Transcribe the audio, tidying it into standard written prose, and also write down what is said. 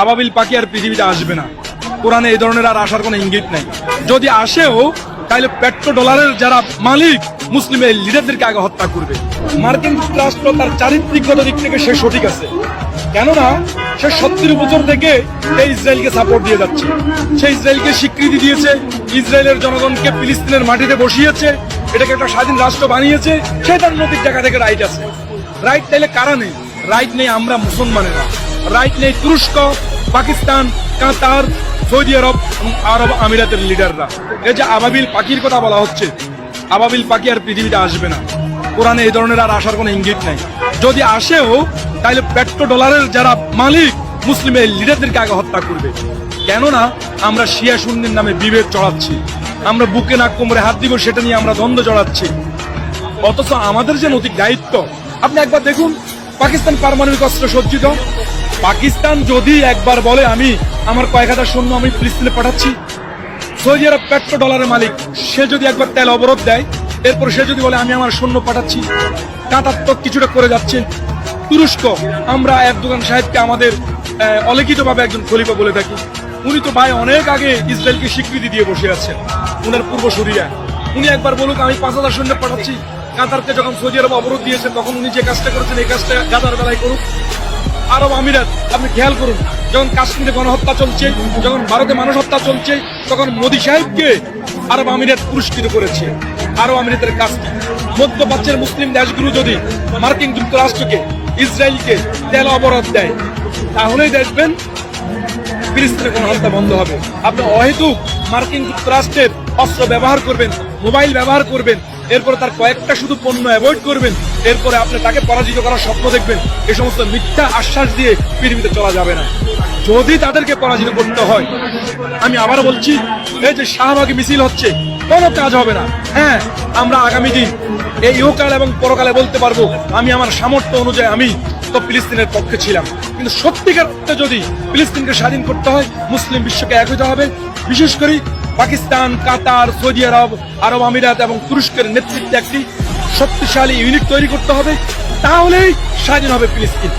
আবাবিল পাখি আর পৃথিবীতে আসবে না। কোরআনে এই ধরনের আর আসার কোনো ইঙ্গিত নাই। যদি আসেও তাহলে পেট্রো ডলারের যারা মালিক মুসলিমের লিডারদেরকে আগে হত্যা করবে। মার্কিন যুক্তরাষ্ট্র তার চারিত্রিকগত দিক থেকে সে সঠিক আছে, কেননা সে 70 বছর থেকে এই ইসরায়েলকে সাপোর্ট দিয়ে যাচ্ছে। সে ইসরায়েলকে স্বীকৃতি দিয়েছে, ইসরায়েলের জনগণকে ফিলিস্তিনের মাটিতে বসিয়েছে, এটাকে একটা স্বাধীন রাষ্ট্র বানিয়েছে। সে তার নৈতিক জায়গা থেকে রাইট আছে। রাইট তাইলে কারা নেই? রাইট নেই আমরা মুসলমানেরা, রাইট নেই তুরস্ক, পাকিস্তান, কাতার, সৌদি আরব এবং আরব আমিরাতের লিডাররা। এই যে আবাবিল পাখির কথা বলা হচ্ছে, আবাবিল পাখি আর পৃথিবীতে আসবে না। কোরআনে এই ধরনের আর আসার কোনো ইঙ্গিত নাই। যদি আসেও তাহলে পেট্রো ডলারের যারা মালিক মুসলিমের লিডারদেরকে আগে হত্যা করবে। কেননা আমরা শিয়া সুন্নির নামে বিভেদ চড়াচ্ছি, আমরা বুকে নাক কোমরে হাত দিব সেটা নিয়ে আমরা দ্বন্দ্ব চড়াচ্ছি। অথচ আমাদের যে নৈতিক দায়িত্ব, আপনি একবার দেখুন, পাকিস্তান পারমাণবিক অস্ত্র সজ্জিত। পাকিস্তান যদি একবার বলে আমি আমার কয়েক হাজার সৈন্য আমি ফিলিস্তিনে পাঠাচ্ছি, সৌদি আরব পেট্রো ডলারের মালিক, সে যদি একবার তেল অবরোধ দেয়, এরপর সে যদি বলে আমি আমার সৈন্য পাঠাচ্ছি, কাতার তো কিছুটা করে যাচ্ছে। তুরস্ক, আমরা এরদোগান সাহেবকে আমাদের অলিখিতভাবে একজন খলিফা বলে থাকি। উনি তো ভাই অনেক আগে ইসরায়েলকে স্বীকৃতি দিয়ে বসে আছেন, উনার পূর্বসূরীরা। উনি একবার বলুক আমি 5000 সৈন্য পাঠাচ্ছি। কাতারকে যখন সৌদি আরব অবরোধ দিয়েছে তখন উনি যে কাজটা করেছেন এই কাজটা গাদার বেলায় করুক। আরব আমিরাত, আপনি খেয়াল করুন, যখন কাশ্মীরে গণহত্যা চলছে, যখন ভারতে মানুষ হত্যা চলছে, তখন মোদী সাহেবকে আরব আমিরাত পুরস্কৃত করেছে। আরব আমিরাতের কাজ কি? মধ্যপ্রাচ্যের মুসলিম দেশগুলো যদি মার্কিন যুক্তরাষ্ট্রকে, ইসরায়েলকে তেল অবরোধ দেয়, তাহলেই দেখবেন ফিলিস্তিনে গণহত্যা বন্ধ হবে। আপনি অহেতুক মার্কিন যুক্তরাষ্ট্রের অস্ত্র ব্যবহার করবেন, মোবাইল ব্যবহার করবেন, এরপরে তার কয়েকটা শুধু পণ্য অ্যাভয়েড করবেন, এরপরে আপনি তাকে পরাজিত করার স্বপ্ন দেখবেন। এই সমস্ত মিথ্যা আশ্বাস দিয়ে পৃথিবীতে চলা যাবে না। যদি তাদেরকে পরাজিত করতে হয়, আমি আবার বলছি, এই যে শাহবাগী মিছিল হচ্ছে, কোনো কাজ হবে না। হ্যাঁ, আমরা আগামী দিন এই ইহকাল এবং পরকালে বলতে পারবো আমি আমার সামর্থ্য অনুযায়ী আমি তো ফিলিস্তিনের পক্ষে ছিলাম। কিন্তু সত্যিকার অর্থে যদি ফিলিস্তিনকে স্বাধীন করতে হয়, মুসলিম বিশ্বকে এক হতে হবে। বিশেষ করে পাকিস্তান, কাতার, সৌদি আরব, আরব আমিরাত এবং তুরস্কের নেতৃত্বে একটি শক্তিশালী ইউনিট তৈরি করতে হবে, তাহলেই স্বাধীন হবে ফিলিস্তিন।